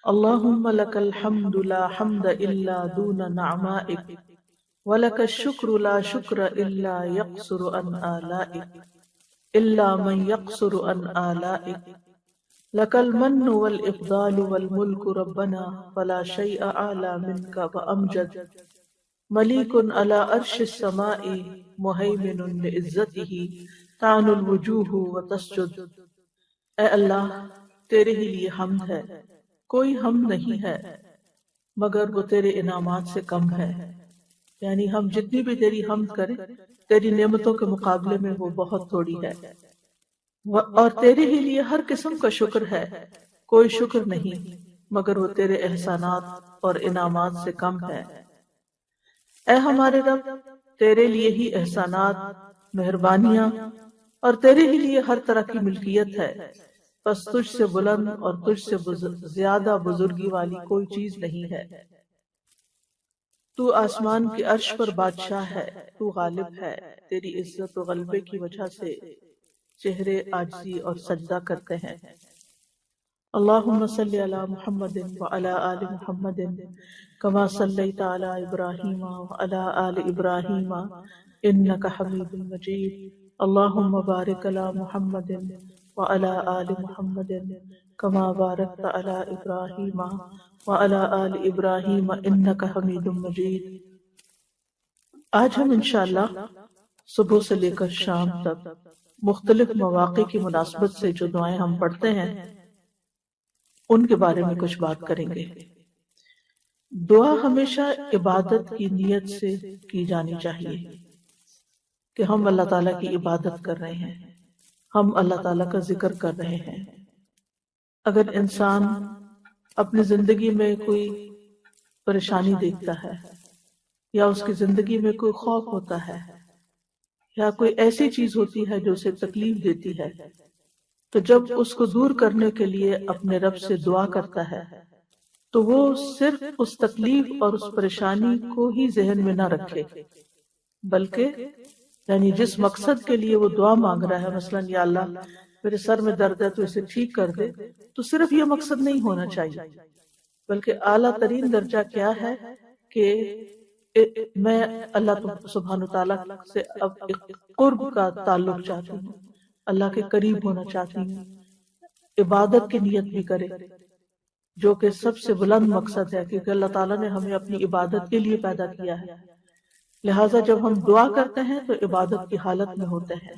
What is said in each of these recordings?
اللهم لك الحمد لا حمد إلا دون نعمائك ولك الشكر لا شكر إلا يقصر عن آلائك إلا من يقصر عن آلائك لك المن والإفضال والملك ربنا فلا شيء أعلى منك وأمجد مليك على عرش السماء مهيمن لعزته تعن الوجوه وتسجد۔ اے اللہ تیرے ہی لیے حمد ہے، کوئی حمد نہیں ہے مگر وہ تیرے انعامات سے کم ہے، یعنی ہم جتنی بھی تیری حمد کریں تیری نعمتوں کے مقابلے میں وہ بہت تھوڑی ہے، اور تیرے ہی لیے ہر قسم کا شکر ہے، کوئی شکر نہیں مگر وہ تیرے احسانات اور انعامات سے کم ہے۔ اے ہمارے رب تیرے لیے ہی احسانات، مہربانیاں اور تیرے ہی لیے ہر طرح کی ملکیت ہے، بس تجھ سے بلند اور تجھ سے زیادہ بزرگی والی کوئی چیز نہیں ہے۔ تو آسمان کے عرش پر بادشاہ ہے، تو غالب ہے، تیری عزت و غلبے کی وجہ سے چہرے عاجزی اور سجدہ کرتے ہیں۔ اللہم صلی علی محمد وعلی آل محمد کما صلیت علی ابراہیم وعلی آل ابراہیم انک حمید مجید۔ اللہم بارک علی محمد وعلی آل محمد کما بارکت علی ابراہیم وعلی آل ابراہیم انک حمید مجید۔ آج ہم انشاءاللہ صبح سے لے کر شام تک مختلف مواقع کی مناسبت سے جو دعائیں ہم پڑھتے ہیں ان کے بارے میں کچھ بات کریں گے۔ دعا ہمیشہ عبادت کی نیت سے کی جانی چاہیے کہ ہم اللہ تعالیٰ کی عبادت کر رہے ہیں، ہم اللہ تعالیٰ کا ذکر کر رہے ہیں۔ اگر انسان اپنی زندگی میں کوئی پریشانی دیکھتا ہے یا اس کی زندگی میں کوئی خوف ہوتا ہے یا کوئی ایسی چیز ہوتی ہے جو اسے تکلیف دیتی ہے، تو جب اس کو دور کرنے کے لیے اپنے رب سے دعا کرتا ہے تو وہ صرف اس تکلیف اور اس پریشانی کو ہی ذہن میں نہ رکھے، بلکہ یعنی جس مقصد کے لیے وہ دعا مانگ رہا ہے، مثلا یا اللہ میرے سر میں درد ہے تو اسے ٹھیک کر دے، تو صرف یہ مقصد نہیں ہونا چاہیے، بلکہ اعلیٰ ترین درجہ کیا ہے کہ میں اللہ سبحانہ تعالیٰ سے اب ایک قرب کا تعلق چاہتی ہوں، اللہ کے قریب ہونا چاہتی ہوں، عبادت کی نیت بھی کرے جو کہ سب سے بلند مقصد ہے، کیونکہ اللہ تعالیٰ نے ہمیں اپنی عبادت کے لیے پیدا کیا ہے، لہٰذا جب ہم دعا کرتے ہیں تو عبادت کی حالت میں ہوتے ہیں،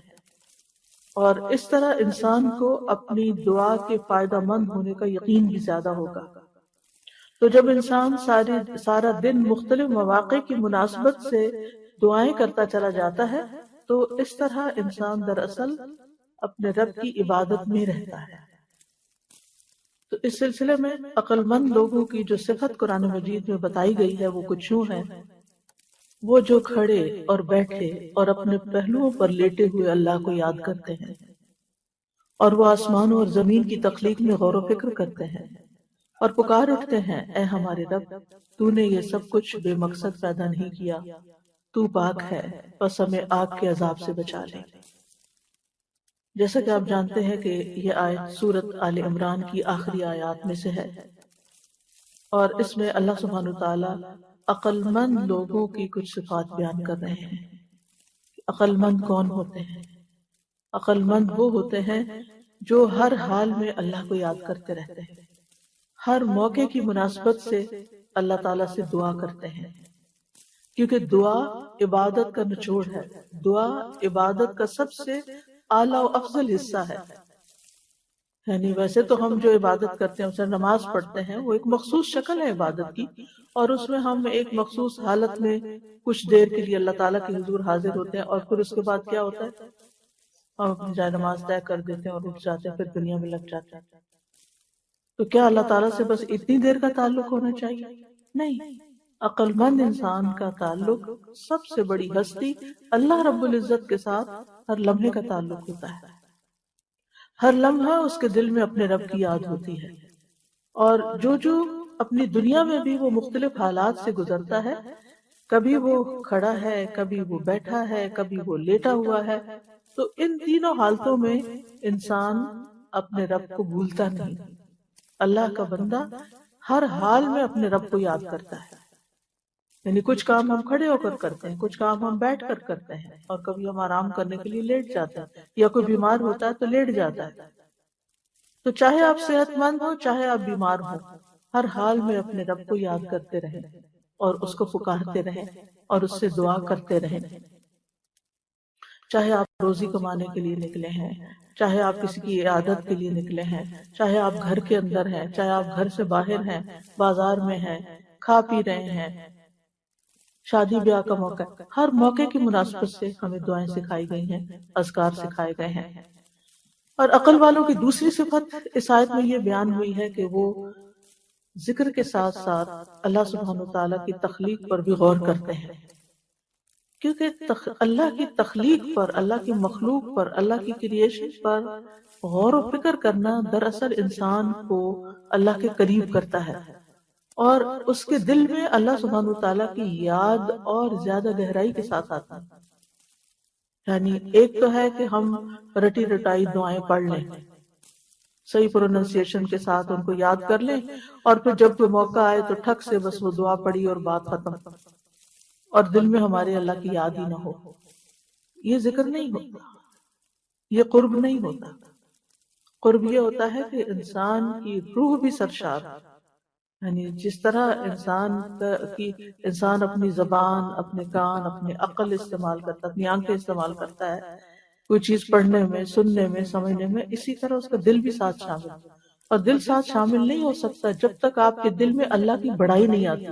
اور اس طرح انسان کو اپنی دعا کے فائدہ مند ہونے کا یقین بھی زیادہ ہوگا۔ تو جب انسان سارا دن مختلف مواقع کی مناسبت سے دعائیں کرتا چلا جاتا ہے تو اس طرح انسان دراصل اپنے رب کی عبادت میں رہتا ہے۔ تو اس سلسلے میں عقل مند لوگوں کی جو صفت قرآن مجید میں بتائی گئی ہے وہ کچھ یوں ہے: وہ جو کھڑے اور بیٹھے اور اپنے پہلوؤں پر لیٹے ہوئے اللہ کو یاد کرتے ہیں، اور وہ آسمانوں اور زمین کی تخلیق میں غور و فکر کرتے ہیں اور پکار اٹھتے ہیں اے ہمارے رب، تو نے یہ سب کچھ بے مقصد پیدا نہیں کیا، تو پاک ہے، بس ہمیں آگ کے عذاب سے بچا لے۔ جیسا کہ آپ جانتے ہیں کہ یہ آیت سورۃ آل عمران کی آخری آیات میں سے ہے، اور اس میں اللہ سبحانہ تعالیٰ عقل مند لوگوں کی کچھ صفات بیان کر رہے ہیں۔ عقل مند کون ہوتے ہیں؟ عقل مند وہ ہوتے ہیں جو ہر حال میں اللہ کو یاد کرتے رہتے ہیں، ہر موقع کی مناسبت سے اللہ تعالیٰ سے دعا کرتے ہیں، کیونکہ دعا عبادت کا نچوڑ ہے، دعا عبادت کا سب سے اعلیٰ و افضل حصہ ہے۔ یعنی ویسے تو ہم جو عبادت کرتے ہیں، مثلا نماز پڑھتے ہیں، وہ ایک مخصوص شکل ہے عبادت کی، اور اس میں ہم ایک مخصوص حالت میں کچھ دیر کے لیے اللہ تعالیٰ کے حضور حاضر ہوتے ہیں، اور پھر اس کے بعد کیا ہوتا ہے، ہم اپنی جائے نماز طے کر دیتے ہیں اور اٹھ جاتے ہیں، پھر دنیا میں لگ جاتے ہیں۔ تو کیا اللہ تعالیٰ سے بس اتنی دیر کا تعلق ہونا چاہیے؟ نہیں، عقل مند انسان کا تعلق سب سے بڑی ہستی اللہ رب العزت کے ساتھ ہر لمحے کا تعلق ہوتا ہے۔ ہر لمحہ اس کے دل میں اپنے رب کی یاد ہوتی ہے، اور جو اپنی دنیا میں بھی وہ مختلف حالات سے گزرتا ہے، کبھی وہ کھڑا ہے، کبھی وہ بیٹھا ہے، کبھی وہ لیٹا ہوا ہے، تو ان تینوں حالتوں میں انسان اپنے رب کو بھولتا نہیں۔ اللہ کا بندہ ہر حال میں اپنے رب کو یاد کرتا ہے. یعنی کچھ کام ہم کھڑے ہو کر کرتے ہیں، کچھ کام ہم بیٹھ کر کرتے ہیں، اور کبھی ہم آرام کرنے کے لیے لیٹ جاتے ہیں، یا کوئی بیمار ہوتا ہے تو لیٹ جاتا ہے. تو چاہے آپ صحت مند ہو، چاہے آپ بیمار ہو، ہر حال میں اپنے رب کو یاد کرتے رہیں اور اس کو پکارتے رہیں اور اس سے دعا کرتے رہیں. چاہے آپ روزی کمانے کے لیے نکلے ہیں، چاہے آپ کسی کی عیادت کے لیے نکلے ہیں، چاہے آپ گھر کے اندر ہیں، چاہے آپ گھر سے باہر ہیں، بازار میں ہیں، کھا پی رہے ہیں، شادی بیاہ کا موقع ہے، ہر موقع کی مناسبت سے ہمیں دعائیں سکھائی گئی ہیں، اذکار سکھائے گئے ہیں. اور عقل والوں کی دوسری صفت اس آیت میں یہ بیان ہوئی ہے کہ وہ ذکر کے ساتھ ساتھ اللہ سبحانہ وتعالیٰ کی تخلیق پر بھی غور کرتے ہیں. کیونکہ اللہ کی تخلیق پر، اللہ کی مخلوق پر، اللہ کی کریشن پر غور و فکر کرنا دراصل انسان کو اللہ کے قریب کرتا ہے، اور اس کے دل میں اللہ سبحانہ وتعالیٰ کی یاد اور زیادہ گہرائی کے ساتھ آتی ہے. یعنی ایک تو ہے کہ ہم رٹی رٹائی دعائیں پڑھ لیں، صحیح پروننسیشن کے ساتھ ان کو یاد کر لیں، اور پھر جب کوئی موقع آئے تو ٹھک سے بس وہ دعا پڑھی اور بات ختم، اور دل میں ہمارے اللہ کی یاد ہی نہ ہو. یہ ذکر نہیں ہوتا، یہ قرب نہیں ہوتا. قرب یہ ہوتا ہے کہ انسان کی روح بھی سرشار، یعنی جس طرح انسان اپنی زبان، اپنے کان، اپنے عقل استعمال کرتا ہے، اپنی آنکھیں استعمال کرتا ہے کوئی چیز پڑھنے میں، سننے میں، سمجھنے میں، اسی طرح اس کا دل بھی ساتھ شامل. اور دل ساتھ شامل نہیں ہو سکتا جب تک آپ کے دل میں اللہ کی بڑائی نہیں آتی،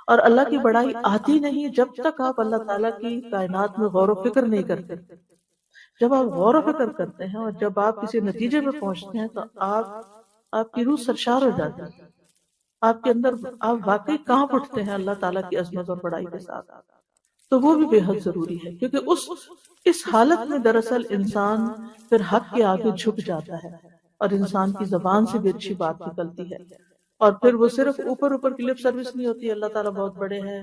اور اللہ کی بڑائی آتی نہیں جب تک آپ اللہ تعالیٰ کی کائنات میں غور و فکر نہیں کرتے. جب آپ غور و فکر کرتے ہیں اور جب آپ کسی نتیجے پہ پہنچتے ہیں تو آپ کی روح سرشار ہو جاتی ہے، آپ کے اندر آپ واقعی کانپ اٹھتے ہیں اللہ تعالیٰ کی عظمت اور بڑائی کے ساتھ. تو وہ بھی بے حد ضروری ہے، کیونکہ اس حالت میں دراصل انسان پھر حق کے آگے جھک جاتا ہے، اور انسان کی زبان سے بھی اچھی بات نکلتی ہے. اور پھر وہ صرف اوپر کی لپ سروس نہیں ہوتی، اللہ تعالیٰ بہت بڑے ہیں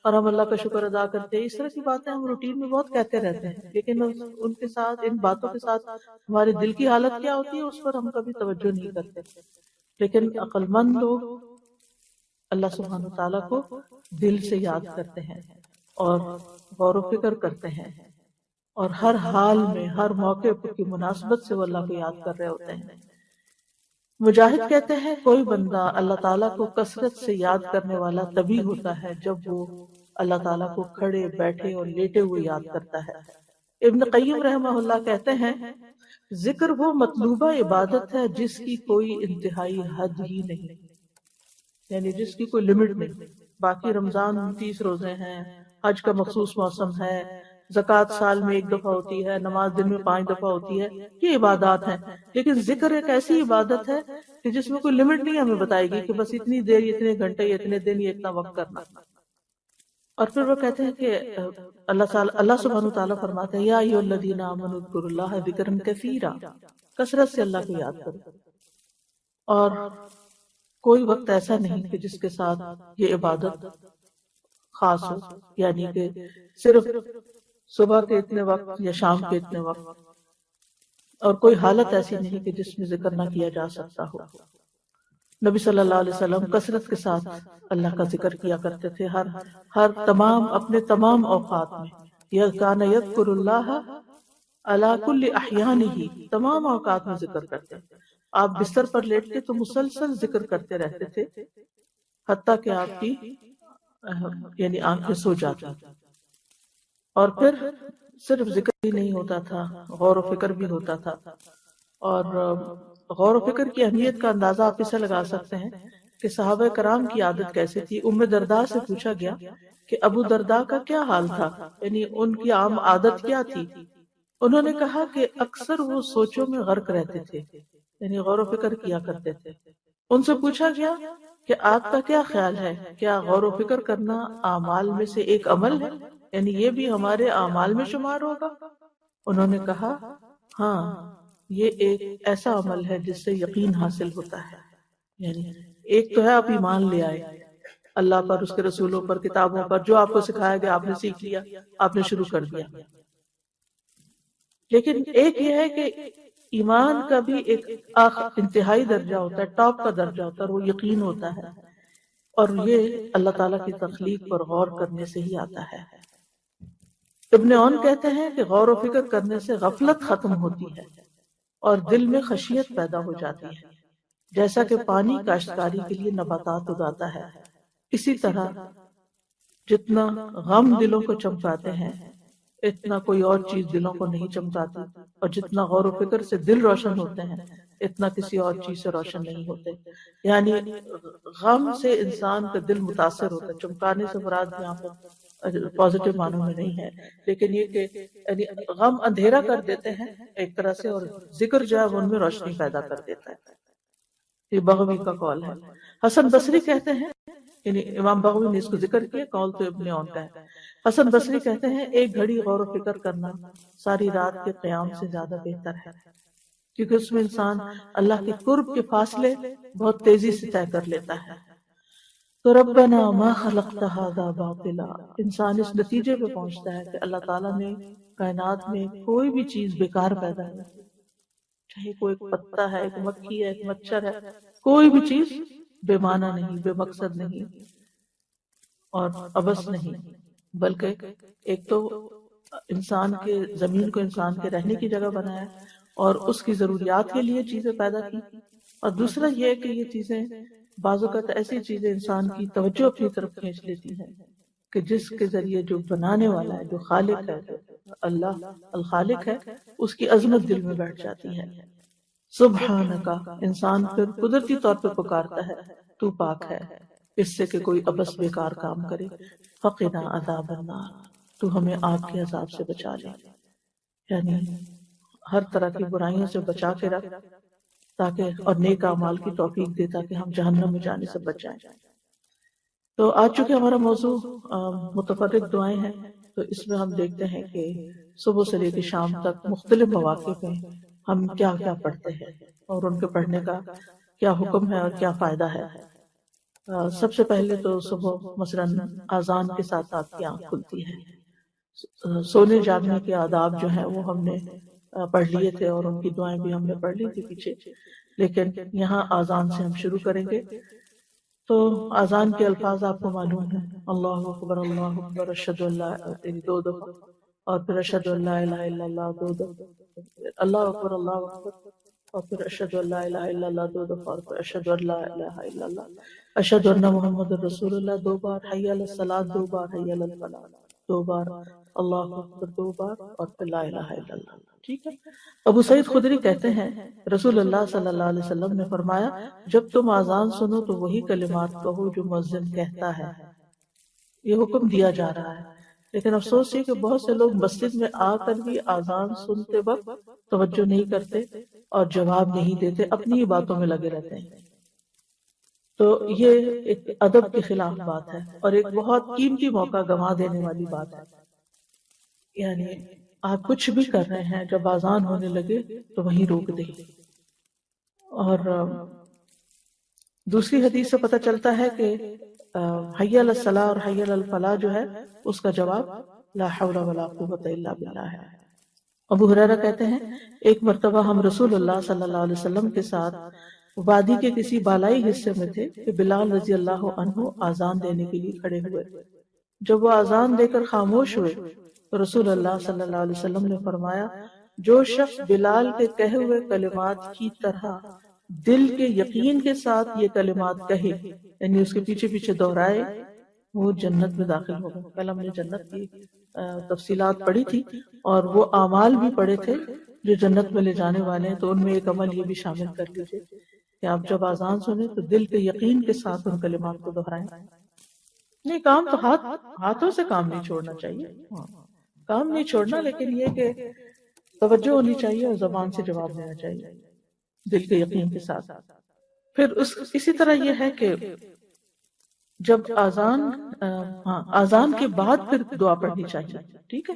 اور ہم اللہ کا شکر ادا کرتے ہیں، اس طرح کی باتیں ہم روٹین میں بہت کہتے رہتے ہیں، لیکن ان کے ساتھ، ان باتوں کے ساتھ ہمارے دل کی حالت کیا ہوتی ہے اس پر ہم کبھی توجہ نہیں کرتے. لیکن عقل مند لوگ اللہ سبحانہ وتعالیٰ کو دل سے یاد کرتے ہیں اور غور و فکر کرتے ہیں، اور ہر حال میں، ہر موقع کی مناسبت سے وہ اللہ کو یاد کر رہے ہوتے ہیں. مجاہد کہتے ہیں کوئی بندہ اللہ تعالیٰ کو کثرت سے یاد کرنے والا تبھی ہوتا ہے جب وہ اللہ تعالیٰ کو کھڑے، بیٹھے اور لیٹے ہوئے یاد کرتا ہے. ابن قیم رحمہ اللہ کہتے ہیں ذکر وہ مطلوبہ عبادت ہے جس کی کوئی انتہائی حد ہی نہیں، یعنی جس کی کوئی لمٹ نہیں. باقی رمضان 30 روزے ہیں، حج کا مخصوص موسم ہے، زکوٰۃ سال میں 1 دفعہ ہوتی ہے، نماز دن میں 5 دفعہ ہوتی ہے، یہ عبادات ہیں. لیکن ذکر ایک ایسی عبادت ہے کہ جس میں کوئی لمٹ نہیں ہمیں بتائے گی کہ بس اتنی دیر، اتنے گھنٹے، اتنے دن، یہ اتنا وقت کرنا. اور پھر وہ کہتے ہیں کہ اللہ سبحانہ وتعالیٰ فرماتے ہیں یا ایھا الذین آمنوا اذکروا اللہ ذکرا کثیرا، کثرت سے اللہ کو یاد کرو. اور کوئی وقت ایسا نہیں کہ جس کے ساتھ یہ عبادت خاص ہو، یعنی کہ صرف صبح کے اتنے وقت یا شام کے اتنے وقت، اور کوئی حالت ایسی نہیں کہ جس میں ذکر نہ کیا جا سکتا ہو. نبی صلی اللہ علیہ وسلم کثرت کے ساتھ اللہ کا ذکر کیا کرتے تھے، اپنے تمام اوقات میں. کان یذکر اللہ علی کل احیانہ، تمام اوقات میں ذکر کرتے. آپ بستر پر لیٹتے تو مسلسل ذکر کرتے رہتے تھے حتیٰ کہ آپ کی یعنی آنکھیں سو جاتی. اور پھر صرف ذکر ہی نہیں ہوتا تھا، غور و فکر بھی ہوتا تھا. اور غور و فکر کی اہمیت کا اندازہ آپ اسے لگا سکتے ہیں کہ صحابہ کرام کی عادت کیسے تھی. ام درداء سے پوچھا گیا کہ ابو درداء کا کیا حال تھا، یعنی ان کی عام عادت کیا تھی. انہوں نے کہا کہ اکثر وہ سوچوں میں غرق رہتے تھے، یعنی غور و فکر کیا کرتے تھے. ان سے پوچھا گیا کہ آپ کا کیا خیال ہے، کیا غور و فکر کرنا اعمال میں سے ایک عمل ہے، یعنی یہ بھی ہمارے اعمال میں شمار ہوگا؟ انہوں نے کہا ہاں، یہ ایک ایسا عمل ہے جس سے یقین حاصل ہوتا ہے. یعنی ایک تو ہے آپ ایمان لے آئے اللہ پر، اس کے رسولوں پر، کتابوں پر، جو آپ کو سکھایا گیا آپ نے سیکھ لیا، آپ نے شروع کر دیا. لیکن ایک یہ ہے کہ ایمان کا بھی ایک انتہائی درجہ ہوتا ہے، ٹاپ کا درجہ ہوتا ہے، اور وہ یقین ہوتا ہے، اور یہ اللہ تعالیٰ کی تخلیق پر غور کرنے سے ہی آتا ہے۔ ابن عون کہتے ہیں کہ غور و فکر کرنے سے غفلت ختم ہوتی ہے اور دل میں خشیت پیدا ہو جاتی ہے، جیسا کہ پانی کاشتکاری کے لیے نباتات اگاتا ہے، اسی طرح جتنا غم دلوں کو چمکاتے ہیں اتنا کوئی اور چیز دلوں کو نہیں چمکاتی، اور جتنا غور و فکر سے دل روشن ہوتے ہیں اتنا کسی اور چیز سے روشن نہیں ہوتے۔ یعنی غم سے انسان کا دل متاثر ہوتا ہے، چمکانے سے مراد یہاں پر پازیٹیو معنوں میں نہیں ہے، لیکن یہ کہ یعنی غم اندھیرا کر دیتے ہیں ایک طرح سے، اور ذکر جو ہے وہ ان میں روشنی پیدا کر دیتا ہے۔ یہ بغوی کا قول ہے۔ حسن بصری کہتے ہیں، یعنی امام بغوی نے اس کو ذکر کیا، قول تو ابن عون کا ہے۔ حسن بصری کہتے ہیں ایک گھڑی غور و فکر کرنا ساری رات کے قیام سے زیادہ بہتر ہے، کیونکہ اس میں انسان اللہ کے قرب کے فاصلے بہت تیزی سے طے کر لیتا ہے۔ تو ربنا ما خلقت ھذا باطلا، انسان اس نتیجے پہ پہنچتا ہے کہ اللہ تعالیٰ نے کائنات میں کوئی بھی چیز بیکار پیدا نہیں کی، چاہے کوئی ایک پتا ہے، ایک مکھی ہے، ایک مچھر ہے، کوئی بھی چیز بے معنی نہیں، بے مقصد نہیں اور عبث نہیں، بلکہ ایک تو انسان کے زمین کو انسان کے رہنے کی جگہ بنایا اور اس کی ضروریات کے لیے چیزیں پیدا کی، اور دوسرا یہ کہ یہ چیزیں بعض اوقات ایسی چیزیں انسان کی توجہ اپنی طرف کھینچ لیتی ہیں کہ جس کے ذریعے جو بنانے والا ہے، جو خالق ہے، جو اللہ الخالق ہے، اس کی عظمت دل میں بیٹھ جاتی ہے۔ سبحانکا، انسان پھر قدرتی طور پہ پکارتا ہے تو پاک ہے اس سے کہ کوئی عبث بیکار کام کرے۔ فقنا عذاب النار، تو ہمیں آگ کے عذاب سے بچا لے، یعنی ہر طرح کی برائیوں سے بچا کے رکھ تاکہ، اور نیک اعمال کی توفیق دے تاکہ ہم جہنم میں جانے سے بچ جائیں۔ تو آج چونکہ ہمارا موضوع متفرق دعائیں ہیں، تو اس میں ہم دیکھتے ہیں کہ صبح سے لے کے شام تک مختلف مواقع پہ ہم کیا کیا پڑھتے ہیں اور ان کے پڑھنے کا کیا حکم ہے اور کیا فائدہ ہے۔ سب سے پہلے تو صبح مثلاً اذان کے ساتھ آپ کی آنکھ کھلتی ہے، سونے جاگنے کے آداب جو ہیں وہ ہم نے پڑھ لیے تھے اور ان کی دعائیں بھی ہم نے پڑھ لی تھی پیچھے، لیکن یہاں اذان سے ہم شروع کریں گے۔ تو اذان کے الفاظ آپ کو معلوم ہیں، اللہ اکبر اللہ اکبر، اشہد ان لا، دو دفعہ، اور پھر اشہد ان لا الہ الا اللہ دو دفعہ، اللہ اکبر، اور پھر اشہد ان لا الہ الا اللہ دو دفعہ، اور پھر اشہد ان لا الہ الا اللہ، اشہد ان محمد رسول اللہ دو بار، حی علی الصلاۃ دو بار، حی علی الفلاح دو بار، اللہ اکبر دو بار، اور پھر لا الہ الا اللہ۔ ٹھیک ہے۔ ابو سعید خدری کہتے ہیں رسول اللہ صلی اللہ علیہ وسلم نے فرمایا، جب تم اذان سنو تو وہی کلمات کہو جو مؤذن کہتا ہے۔ یہ حکم دیا جا رہا ہے، لیکن افسوس یہ کہ بہت سے لوگ مسجد میں آ کر بھی اذان سنتے وقت توجہ نہیں کرتے اور جواب نہیں دیتے، اپنی ہی باتوں میں لگے رہتے ہیں۔ تو یہ ایک ادب کے خلاف بات ہے اور ایک بہت قیمتی موقع گنوا دینے والی بات ہے۔ یعنی آپ کچھ بھی کر رہے ہیں، جب اذان ہونے لگے تو وہیں روک دیں۔ اور دوسری حدیث سے پتہ چلتا ہے کہ حی علی الصلاۃ اور حی علی الفلاح جو ہے اس کا جواب لا حول ولا قوۃ الا باللہ ہے۔ ابو ہریرہ کہتے ہیں ایک مرتبہ ہم رسول اللہ صلی اللہ علیہ وسلم کے ساتھ وادی کے کسی بالائی حصے میں تھے کہ بلال رضی اللہ عنہ اذان دینے کے لیے کھڑے ہوئے۔ جب وہ اذان دے کر خاموش ہوئے تو رسول اللہ صلی اللہ علیہ وسلم نے فرمایا، جو شخص بلال کے کہے ہوئے کلمات کی طرح دل کے یقین کے ساتھ یہ کلمات کہے، یعنی اس کے پیچھے پیچھے دہرائے، وہ جنت میں داخل ہوگا۔ کل ہم نے جنت کی تفصیلات پڑھی تھی اور وہ اعمال بھی پڑھے تھے جو جنت میں لے جانے والے ہیں، تو ان میں ایک عمل یہ بھی شامل کر لیجئے کہ آپ جب اذان سنیں تو دل کے یقین کے ساتھ ان کلمات کو دہرائیں۔ نہیں، کام تو ہاتھوں سے کام نہیں چھوڑنا چاہیے، کام نہیں چھوڑنا، لیکن یہ کہ توجہ ہونی چاہیے اور زبان سے جواب دینا چاہیے دل کے یقین کے ساتھ۔ پھر اسی طرح یہ ہے کہ جب اذان کے بعد پھر دعا پڑھنی چاہیے، ٹھیک ہے۔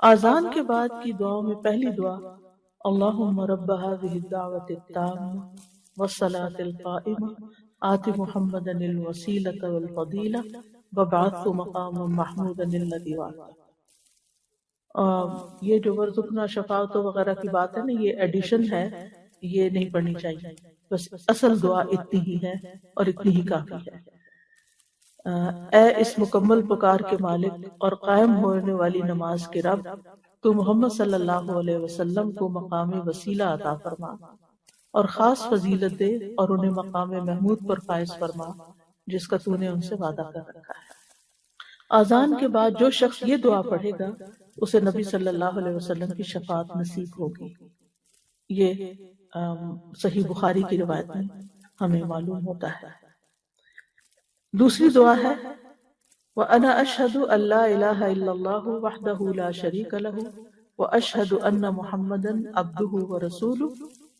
اذان کے بعد کی دعاؤں میں پہلی دعا اللہم رب هذه الدعوة التامة والصلاة القائمة آت محمدا الوسیلة والفضیلة وابعثه مقاما محمودا الذی وعدته، یہ جو ورزقنا شفاعت وغیرہ کی بات ہے نا، یہ ایڈیشن ہے، یہ نہیں پڑھنی چاہیے، بس اصل دعا اتنی ہی ہے اور اتنی ہی کافی ہے۔ اے اس مکمل پکار کے مالک اور قائم ہونے والی نماز کے رب، تو محمد صلی اللہ علیہ وسلم کو مقام وسیلہ عطا فرما اور خاص فضیلت دے اور انہیں مقام محمود پر فائز فرما جس کا تو نے ان سے وعدہ کر رکھا ہے۔ اذان کے بعد جو شخص یہ دعا پڑھے گا اسے نبی صلی اللہ علیہ وسلم کی شفاعت نصیب ہوگی۔ یہ صحیح بخاری کی روایت میں ہمیں معلوم ہوتا ہے۔ دوسری دعا ہے وَأَنَا أَشْهَدُ أَن لَا إِلَهَ إِلَّا اللَّهُ وَحْدَهُ لَا شَرِيكَ لَهُ وَأَشْهَدُ أَنَّ مُحَمَّدًا عَبْدُهُ وَرَسُولُهُ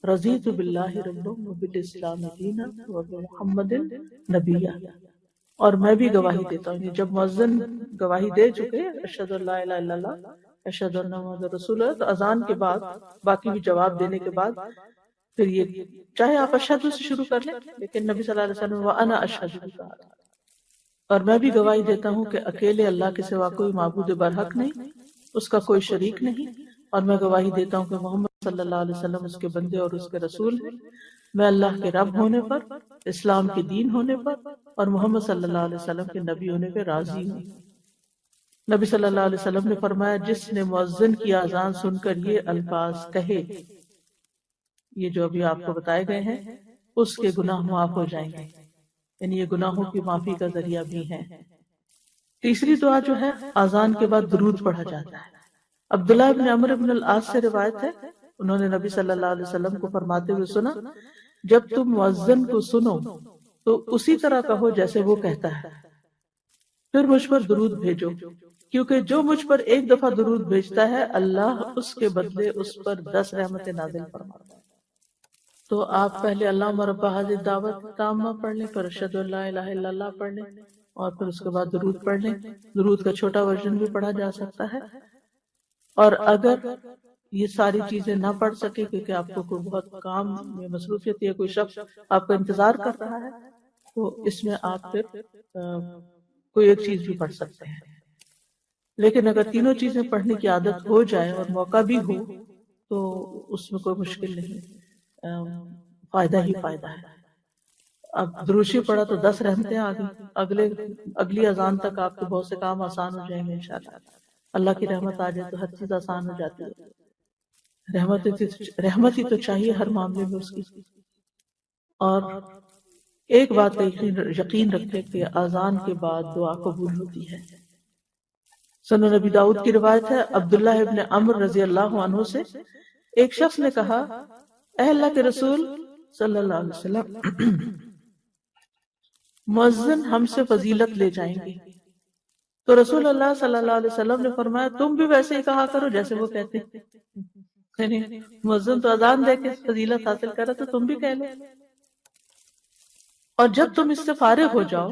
رَضِيتُ بِاللَّهِ رَبًّا وَبِالْإِسْلَامِ دِينًا وَبِمُحَمَّدٍ نَبِيًّا۔ اور میں بھی گواہی دیتا ہوں، جب مؤذن گواہی دے چکے اشہد ان لا الہ الا اللہ اشہد ان محمد رسول اللہ، تو اذان کے بعد باقی بھی جواب دینے کے بعد پھر یہ چاہے آپ اشہد سے شروع کر لیں، لیکن نبی صلی اللہ علیہ وسلم وَأَنَا أَشْهَدُ بھی کہا تھا، اور میں بھی گواہی دیتا ہوں کہ اکیلے اللہ کے سوا کوئی معبود برحق نہیں، اس کا کوئی شریک نہیں، اور میں گواہی دیتا ہوں کہ محمد صلی اللہ علیہ وسلم اس کے بندے اور اس کے رسول ہیں۔ میں اللہ کے رب ہونے پر، اسلام کے دین ہونے پر اور محمد صلی اللہ علیہ وسلم کے نبی ہونے پہ راضی ہوں۔ نبی صلی اللہ علیہ وسلم نے فرمایا جس نے مؤذن کی اذان سن کر یہ الفاظ کہے، یہ جو ابھی آپ کو بتائے گئے ہیں، اس کے گناہ معاف ہو جائیں گے، یعنی یہ گناہوں کی معافی کا ذریعہ بھی ہے۔ تیسری دعا جو ہے اذان کے بعد درود پڑھا جاتا ہے۔ عبداللہ بن عمرو بن العاص سے روایت ہے، انہوں نے نبی صلی اللہ علیہ وسلم کو فرماتے ہوئے سنا جب تم مؤذن کو سنو تو اسی طرح کہو جیسے وہ کہتا ہے، پھر مجھ پر درود بھیجو، کیونکہ جو مجھ پر ایک دفعہ درود بھیجتا ہے اللہ اس کے بدلے اس پر 10 رحمتیں نازل فرماتا ہے۔ تو آپ پہلے اللہم رب ھذہ الدعوۃ التامہ پڑھ لیں، پھر اشہد ان لا الہ الا اللہ پڑھ لیں، اور پھر اس کے بعد درود پڑھ لیں۔ درود کا چھوٹا ورژن بھی پڑھا جا سکتا ہے، اور اگر یہ ساری چیزیں نہ پڑھ سکے کیونکہ آپ کو کوئی بہت کام میں مصروفیت یا کوئی شخص آپ کا انتظار کر رہا ہے، تو اس میں آپ پھر کوئی ایک چیز بھی پڑھ سکتے ہیں۔ لیکن اگر تینوں چیزیں پڑھنے کی عادت ہو جائے اور موقع بھی ہو تو اس میں کوئی مشکل نہیں، فائدہ ہی فائدہ ہے۔ اب دروشی پڑھا تو 10 رحمتیں آ گئی، اگلی اذان تک آپ کے بہت سے کام آسان ہو جائیں گے انشاءاللہ۔ اللہ کی رحمت آ جائے تو ہر چیز آسان ہو جاتی ہے۔ رحمت ہی تو چاہیے ہر معاملے میں اس کی۔ اور ایک بات یقین رکھے کہ اذان کے بعد دعا قبول ہوتی ہے۔ سنن نبی داؤد کی روایت ہے، عبداللہ ابن عمرو رضی اللہ عنہ سے ایک شخص نے کہا اے اللہ کے رسول صلی اللہ علیہ وسلم، مؤذن ہم سے فضیلت لے جائیں گے، تو رسول اللہ صلی اللہ علیہ وسلم نے فرمایا تم بھی ویسے ہی کہا کرو جیسے وہ کہتے ہیں، یعنی مؤذن تو اذان دے کے فضیلت حاصل کرا تو تم بھی کہہ لو، اور جب تم اس سے فارغ ہو جاؤ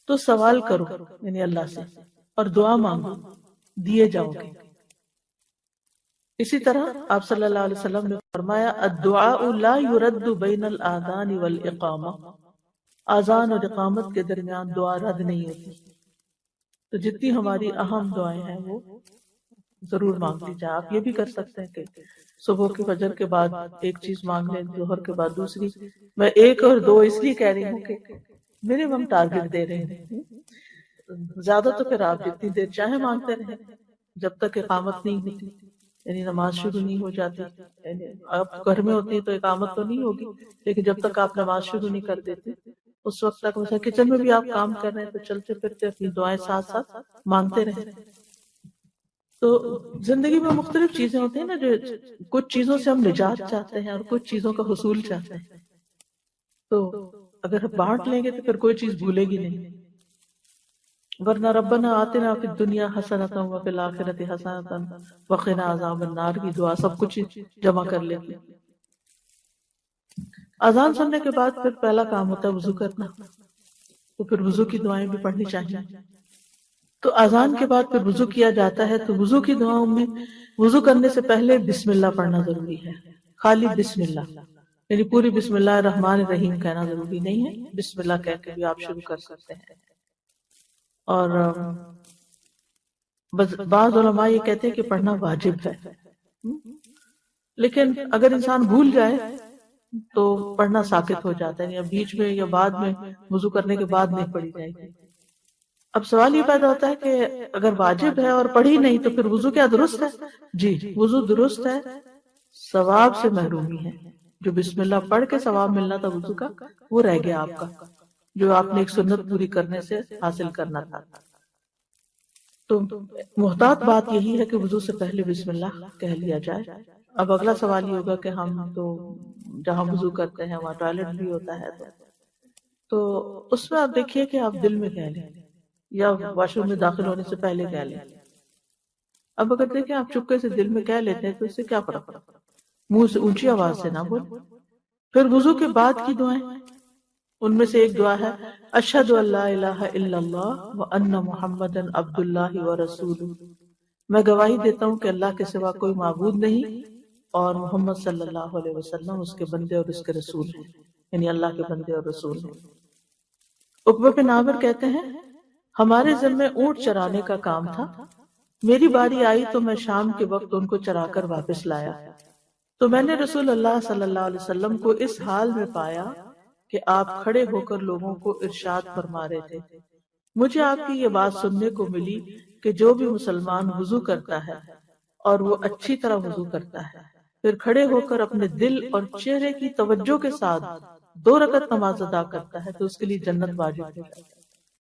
تو سوال کرو یعنی اللہ سے، اور دعا مانگو، دیے جاؤ گے۔ اسی طرح آپ صلی اللہ علیہ وسلم نے فرمایا الدعاء لا يرد بین الاذان والاقامہ، اذان اور اقامت کے درمیان دعا رد نہیں ہوتی۔ تو جتنی ہماری اہم دعائیں ہیں وہ ضرور مانگ لی جائے۔ آپ یہ بھی کر سکتے ہیں کہ صبح کی فجر کے بعد ایک چیز مانگ لیں، ظہر کے بعد دوسری۔ میں ایک اور دو اس لیے کہہ رہی ہوں کہ منیمم ٹارگٹ دے رہے ہیں، زیادہ تو پھر آپ جتنی دیر چاہے مانگتے رہیں جب تک اقامت نہیں ہوتی، یعنی نماز شروع نہیں ہو جاتی۔ یعنی آپ گھر میں ہوتی تو اقامت تو نہیں ہوگی، لیکن جب تک آپ نماز شروع نہیں کر دیتے اس وقت تک، مثلا کچن میں بھی آپ کام کر رہے ہیں تو چلتے پھرتے اپنی دعائیں ساتھ ساتھ مانگتے رہیں۔ تو زندگی میں مختلف چیزیں ہوتی ہیں نا، جو کچھ چیزوں سے ہم نجات چاہتے ہیں اور کچھ چیزوں کا حصول چاہتے ہیں، تو اگر بانٹ لیں گے تو پھر کوئی چیز بھولے گی نہیں۔ ورنہ ربنا آتنا فی الدنیا حسنۃ وفی الآخرۃ حسنۃ وقنا عذاب النار کی دعا سب کچھ جمع کر لیتی۔ اذان سننے کے بعد پھر پہلا کام ہوتا ہے وضو کرنا، تو پھر وضو کی دعائیں بھی پڑھنی چاہیے۔ تو اذان کے بعد پھر وضو کیا جاتا ہے، تو وضو کی دعاؤں میں وضو کرنے سے پہلے بسم اللہ پڑھنا ضروری ہے، خالی بسم اللہ، یعنی پوری بسم اللہ الرحمن الرحیم کہنا ضروری نہیں ہے، بسم اللہ کہہ کے بھی آپ شروع کر سکتے ہیں۔ اور بس بعض علماء یہ کہتے ہیں کہ پڑھنا واجب ہے، لیکن اگر انسان بھول جائے تو پڑھنا ساقط ہو جاتا ہے، یا بیچ میں یا بعد میں وضو کرنے کے بعد نہیں پڑھی جائے گی۔ اب سوال یہ پیدا ہوتا ہے کہ اگر واجب ہے اور پڑھی نہیں تو پھر وضو کیا درست ہے؟ جی وضو درست ہے، ثواب سے محرومی ہے۔ جو بسم اللہ پڑھ کے ثواب ملنا تھا وضو کا، وہ رہ گیا آپ کا، جو آپ نے ایک سنت پوری کرنے سے حاصل کرنا تھا۔ تو محتاط بات یہی ہے کہ وضو سے پہلے بسم اللہ کہہ لیا جائے۔ اب اگلا سوال یہ ہوگا کہ ہم تو جہاں وضو کرتے ہیں وہاں ٹوائلٹ بھی ہوتا ہے، تو اس میں آپ دیکھیے کہ آپ دل میں کہہ لیں یا واش روم میں داخل ہونے سے پہلے کہہ لیں۔ اب اگر دیکھیں آپ چپکے سے دل میں کہہ لیتے ہیں تو اس سے کیا فرق پڑتا؟ منہ سے اونچی آواز سے نہ بولیں۔ پھر وضو کے بعد کی دعائیں، ان میں سے ایک دعا ہے اشہد ان لا الہ الا اللہ وان محمدا عبد اللہ ورسولہ، میں گواہی دیتا ہوں کہ اللہ کے سوا کوئی معبود نہیں اور محمد صلی اللہ علیہ وسلم اس کے بندے اور اس کے رسول ہیں، یعنی اللہ کے بندے اور رسول ہیں۔ عقبہ بن عامر کہتے ہیں ہمارے ذمے اونٹ چرانے کا کام تھا، میری باری آئی تو میں شام کے وقت ان کو چرا کر واپس لایا، تو میں نے رسول اللہ صلی اللہ علیہ وسلم کو اس حال میں پایا کہ آپ کھڑے ہو کر لوگوں کو ارشاد فرما رہے تھے۔ مجھے آپ کی یہ بات سننے کو ملی کہ جو بھی مسلمان وضو کرتا ہے اور وہ اچھی طرح وضو کرتا ہے، پھر کھڑے ہو کر اپنے دل اور چہرے کی توجہ کے ساتھ 2 رکعت نماز ادا کرتا ہے تو اس کے لیے جنت واجب ہے۔